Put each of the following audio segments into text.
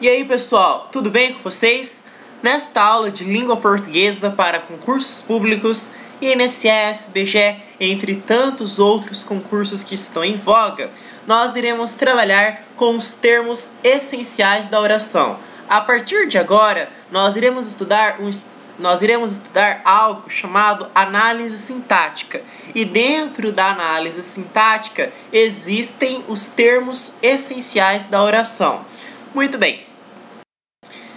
E aí pessoal, tudo bem com vocês? Nesta aula de língua portuguesa para concursos públicos, INSS, IBGE, entre tantos outros concursos que estão em voga, nós iremos trabalhar com os termos essenciais da oração. A partir de agora, nós iremos estudar algo chamado análise sintática. E dentro da análise sintática existem os termos essenciais da oração. Muito bem.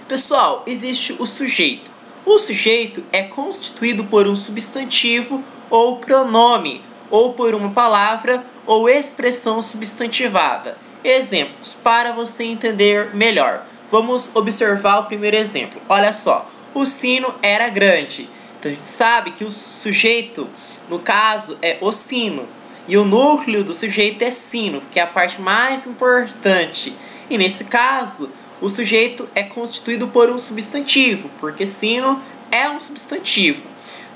Pessoal, existe o sujeito. O sujeito é constituído por um substantivo ou pronome, ou por uma palavra ou expressão substantivada. Exemplos, para você entender melhor. Vamos observar o primeiro exemplo. Olha só, o sino era grande. Então a gente sabe que o sujeito, no caso, é o sino. E o núcleo do sujeito é sino, que é a parte mais importante. E nesse caso, o sujeito é constituído por um substantivo, porque sino é um substantivo.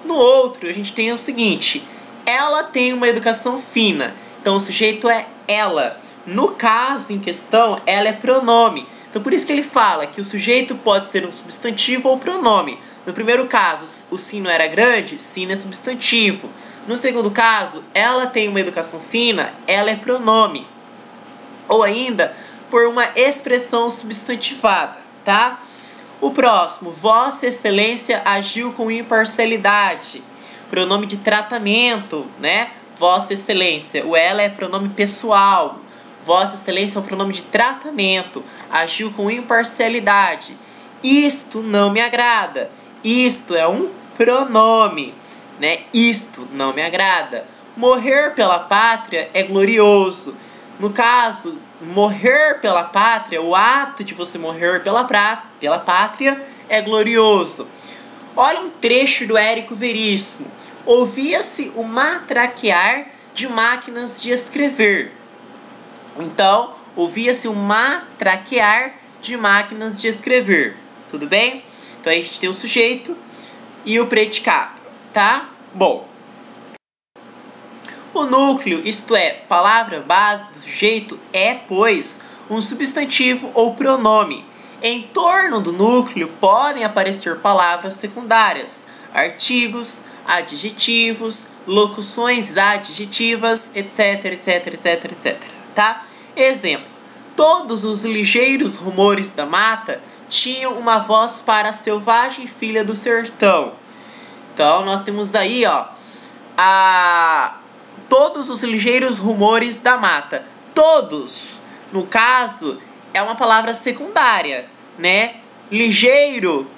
No outro, a gente tem o seguinte: ela tem uma educação fina. Então, o sujeito é ela. No caso em questão, ela é pronome. Então, por isso que ele fala que o sujeito pode ser um substantivo ou pronome. No primeiro caso, o sino era grande, sino é substantivo. No segundo caso, ela tem uma educação fina, ela é pronome. Ou ainda, por uma expressão substantivada, tá? O próximo, Vossa Excelência agiu com imparcialidade. Pronome de tratamento, né? Vossa Excelência. O ela é pronome pessoal. Vossa Excelência é um pronome de tratamento. Agiu com imparcialidade. Isto não me agrada. Isto é um pronome, né? Isto não me agrada. Morrer pela pátria é glorioso. No caso, morrer pela pátria, o ato de você morrer pela pátria é glorioso. Olha um trecho do Érico Veríssimo. Ouvia-se o matraquear de máquinas de escrever. Então, ouvia-se o matraquear de máquinas de escrever. Tudo bem? Então, aí a gente tem o sujeito e o predicado, tá? Bom. O núcleo, isto é, palavra base do sujeito, é, pois, um substantivo ou pronome. Em torno do núcleo podem aparecer palavras secundárias, artigos, adjetivos, locuções adjetivas, etc, etc, etc, etc. Tá? Exemplo, todos os ligeiros rumores da mata tinham uma voz para a selvagem filha do sertão. Então, nós temos daí, ó, todos os ligeiros rumores da mata. Todos, no caso, é uma palavra secundária, né? Ligeiro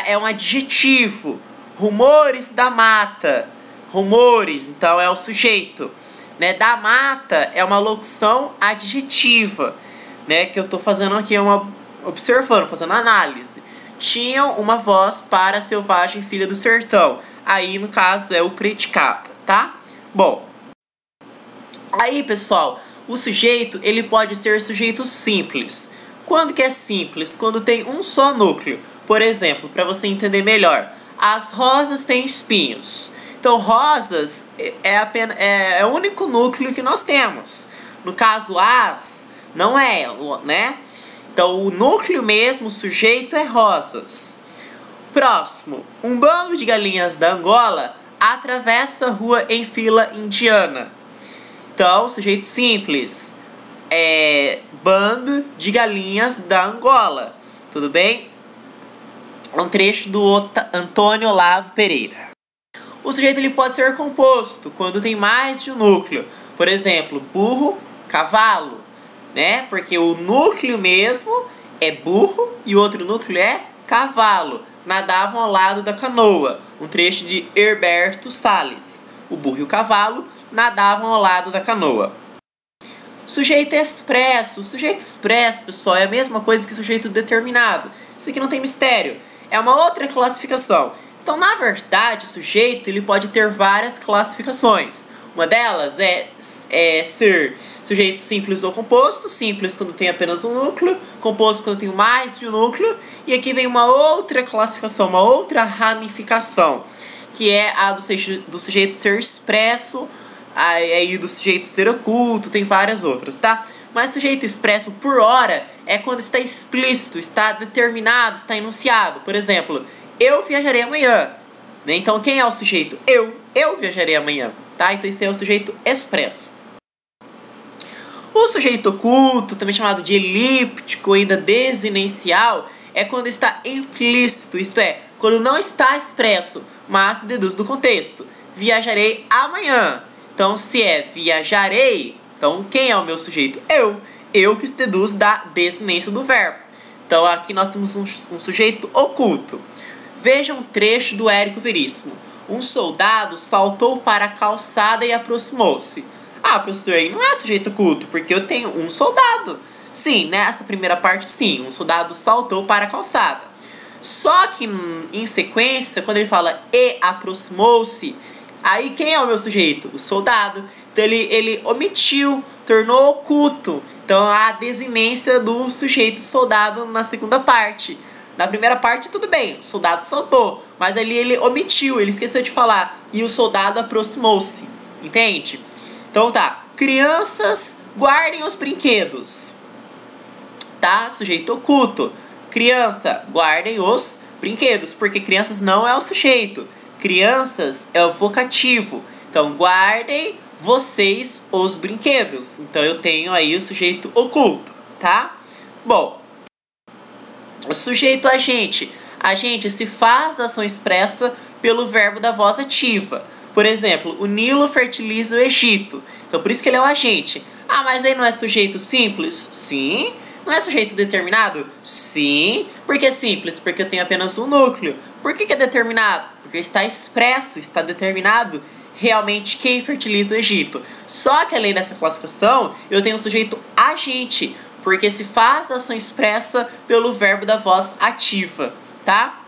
é um adjetivo. Rumores da mata. Rumores, então, é o sujeito. Né? Da mata é uma locução adjetiva, né? Que eu tô fazendo aqui, observando, fazendo análise. Tinham uma voz para a selvagem filha do sertão. Aí, no caso, é o predicado, tá? Bom, aí, pessoal, o sujeito, ele pode ser sujeito simples. Quando que é simples? Quando tem um só núcleo. Por exemplo, para você entender melhor, as rosas têm espinhos. Então, rosas é o único núcleo que nós temos. No caso, as, não é, né? Então, o núcleo mesmo, o sujeito, é rosas. Próximo, um bando de galinhas da Angola atravessa a rua em fila indiana. Então, sujeito simples é bando de galinhas da Angola. Tudo bem? Um trecho do Antônio Olavo Pereira. O sujeito ele pode ser composto quando tem mais de um núcleo. Por exemplo, burro, cavalo, né? Porque o núcleo mesmo é burro e o outro núcleo é cavalo. Nadavam ao lado da canoa. Um trecho de Herberto Salles. O burro e o cavalo nadavam ao lado da canoa. Sujeito expresso. Sujeito expresso, pessoal, é a mesma coisa que sujeito determinado. Isso aqui não tem mistério. É uma outra classificação. Então, na verdade, o sujeito ele pode ter várias classificações. Uma delas é ser sujeito simples ou composto. Simples quando tem apenas um núcleo. Composto quando tem mais de um núcleo. E aqui vem uma outra classificação, uma outra ramificação, que é a do sujeito ser expresso, aí do sujeito ser oculto, tem várias outras, tá? Mas sujeito expresso por hora é quando está explícito, está determinado, está enunciado. Por exemplo, eu viajarei amanhã. Né? Então, quem é o sujeito? Eu viajarei amanhã. Tá? Então, esse é o sujeito expresso. O sujeito oculto, também chamado de elíptico, ainda desinencial, é quando está implícito, isto é, quando não está expresso, mas deduz do contexto. Viajarei amanhã. Então, se é viajarei, então quem é o meu sujeito? Eu que se deduz da desinência do verbo. Então, aqui nós temos um sujeito oculto. Veja um trecho do Érico Veríssimo. Um soldado saltou para a calçada e aproximou-se. Ah, professor, aí não é sujeito oculto, porque eu tenho um soldado. Sim, nessa primeira parte, sim, um soldado saltou para a calçada. Só que, em sequência, quando ele fala e aproximou-se, aí quem é o meu sujeito? O soldado. Então, ele omitiu, tornou oculto. Então, a desinência do sujeito soldado na segunda parte. Na primeira parte, tudo bem, o soldado saltou, mas ali ele omitiu, ele esqueceu de falar. E o soldado aproximou-se, entende? Então tá, crianças, guardem os brinquedos. Tá? Sujeito oculto. Criança, guardem os brinquedos, porque crianças não é o sujeito. Crianças é o vocativo. Então, guardem vocês os brinquedos. Então, eu tenho aí o sujeito oculto, tá? Bom, o sujeito agente. Agente se faz da ação expressa pelo verbo da voz ativa. Por exemplo, o Nilo fertiliza o Egito. Então, por isso que ele é o agente. Ah, mas aí não é sujeito simples? Sim. Não é sujeito determinado? Sim. Por que simples? Porque eu tenho apenas um núcleo. Por que é determinado? Porque está expresso, está determinado realmente quem fertiliza o Egito. Só que além dessa classificação, eu tenho um sujeito agente, porque se faz da ação expressa pelo verbo da voz ativa, tá?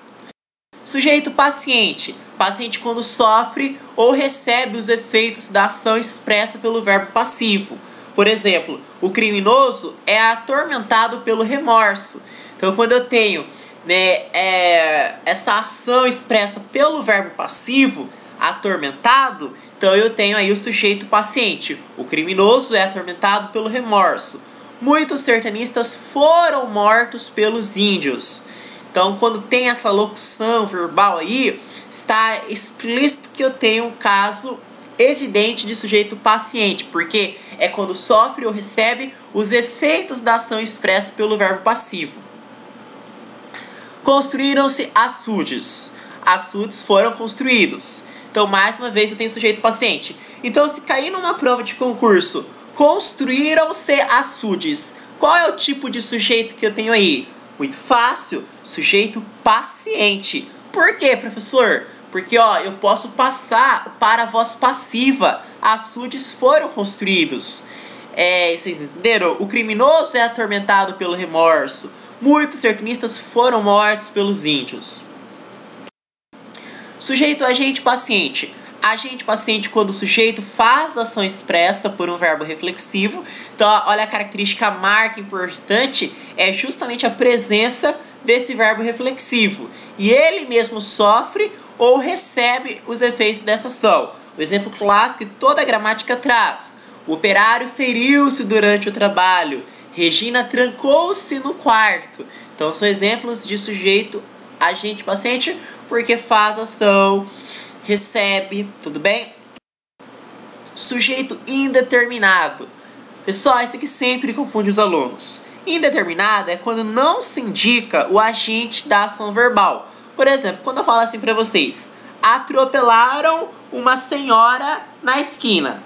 Sujeito paciente. Paciente quando sofre ou recebe os efeitos da ação expressa pelo verbo passivo. Por exemplo, o criminoso é atormentado pelo remorso. Então, quando eu tenho essa ação expressa pelo verbo passivo, atormentado, então eu tenho aí o sujeito paciente. O criminoso é atormentado pelo remorso. Muitos sertanistas foram mortos pelos índios. Então, quando tem essa locução verbal aí, está explícito que eu tenho um caso evidente de sujeito paciente, porque é quando sofre ou recebe os efeitos da ação expressa pelo verbo passivo. Construíram-se açudes. Açudes foram construídos. Então, mais uma vez, eu tenho sujeito paciente. Então, se cair numa prova de concurso, construíram-se açudes, qual é o tipo de sujeito que eu tenho aí? Muito fácil, sujeito paciente. Por quê, professor? Porque, ó, eu posso passar para a voz passiva. Açudes foram construídos. Vocês entenderam? O criminoso é atormentado pelo remorso. Muitos sertanistas foram mortos pelos índios. Sujeito, agente, paciente. Agente paciente quando o sujeito faz a ação expressa por um verbo reflexivo. Então, olha a característica marca importante, é justamente a presença desse verbo reflexivo. E ele mesmo sofre ou recebe os efeitos dessa ação. O exemplo clássico que toda a gramática traz. O operário feriu-se durante o trabalho. Regina trancou-se no quarto. Então, são exemplos de sujeito, agente, paciente, porque faz ação, recebe, tudo bem? Sujeito indeterminado. Pessoal, isso aqui sempre confunde os alunos. Indeterminado é quando não se indica o agente da ação verbal. Por exemplo, quando eu falo assim pra vocês, atropelaram uma senhora na esquina.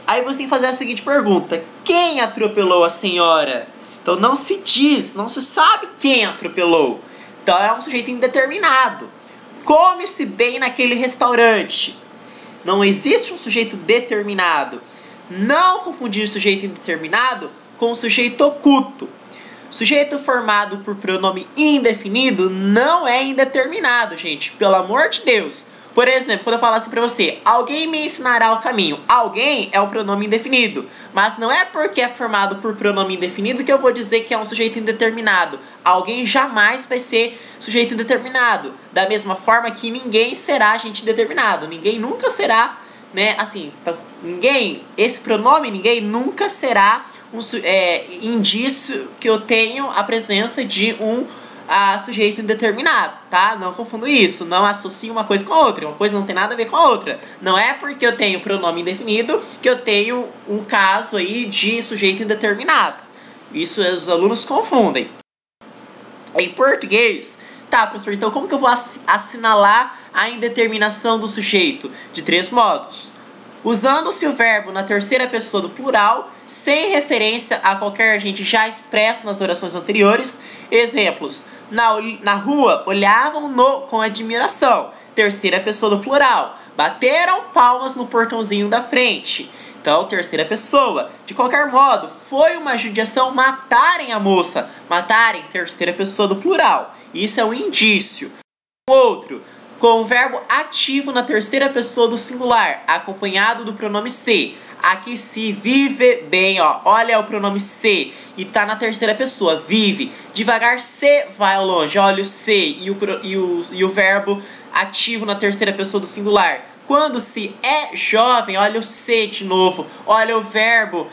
Aí você tem que fazer a seguinte pergunta: quem atropelou a senhora? Então não se diz, não se sabe quem atropelou. Então é um sujeito indeterminado. Come-se bem naquele restaurante. Não existe um sujeito determinado. Não confundir sujeito indeterminado com sujeito oculto. Sujeito formado por pronome indefinido não é indeterminado, gente. Pelo amor de Deus. Por exemplo, quando eu falar assim pra você, alguém me ensinará o caminho. Alguém é o pronome indefinido. Mas não é porque é formado por pronome indefinido que eu vou dizer que é um sujeito indeterminado. Alguém jamais vai ser sujeito indeterminado. Da mesma forma que ninguém será agente indeterminado. Ninguém nunca será, né, assim, ninguém, esse pronome ninguém nunca será indício que eu tenho a presença de um sujeito indeterminado, tá? Não confundo isso, não associo uma coisa com a outra, uma coisa não tem nada a ver com a outra. Não é porque eu tenho pronome indefinido que eu tenho um caso aí de sujeito indeterminado. Isso os alunos confundem. Em português, tá, professor, então como que eu vou assinalar a indeterminação do sujeito? De 3 modos. Usando-se o verbo na terceira pessoa do plural, sem referência a qualquer agente já expresso nas orações anteriores. Exemplos: na rua, olhavam-no com admiração. Terceira pessoa do plural. Bateram palmas no portãozinho da frente. Então, terceira pessoa. De qualquer modo, foi uma judiação matarem a moça. Matarem, terceira pessoa do plural. Isso é um indício. Outro, com o verbo ativo na terceira pessoa do singular, acompanhado do pronome se. Aqui se vive bem, ó. Olha o pronome se e tá na terceira pessoa, vive. Devagar se vai ao longe, olha o se e o verbo ativo na terceira pessoa do singular. Quando se é jovem, olha o se de novo. Olha o verbo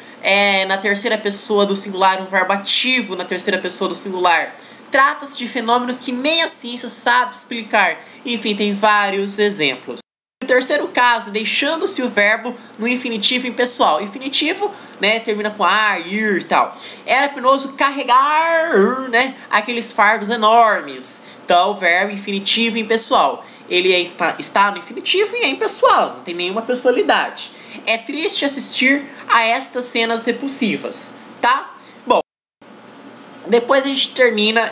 na terceira pessoa do singular, um verbo ativo na terceira pessoa do singular. Trata-se de fenômenos que nem a ciência sabe explicar. Enfim, tem vários exemplos. O terceiro caso, deixando-se o verbo no infinitivo impessoal. Infinitivo, né, termina com ar, ir e tal. Era penoso carregar, né, aqueles fardos enormes. Então, o verbo infinitivo impessoal. Ele está no infinitivo e é impessoal, não tem nenhuma pessoalidade. É triste assistir a estas cenas repulsivas, tá? Bom, depois a gente termina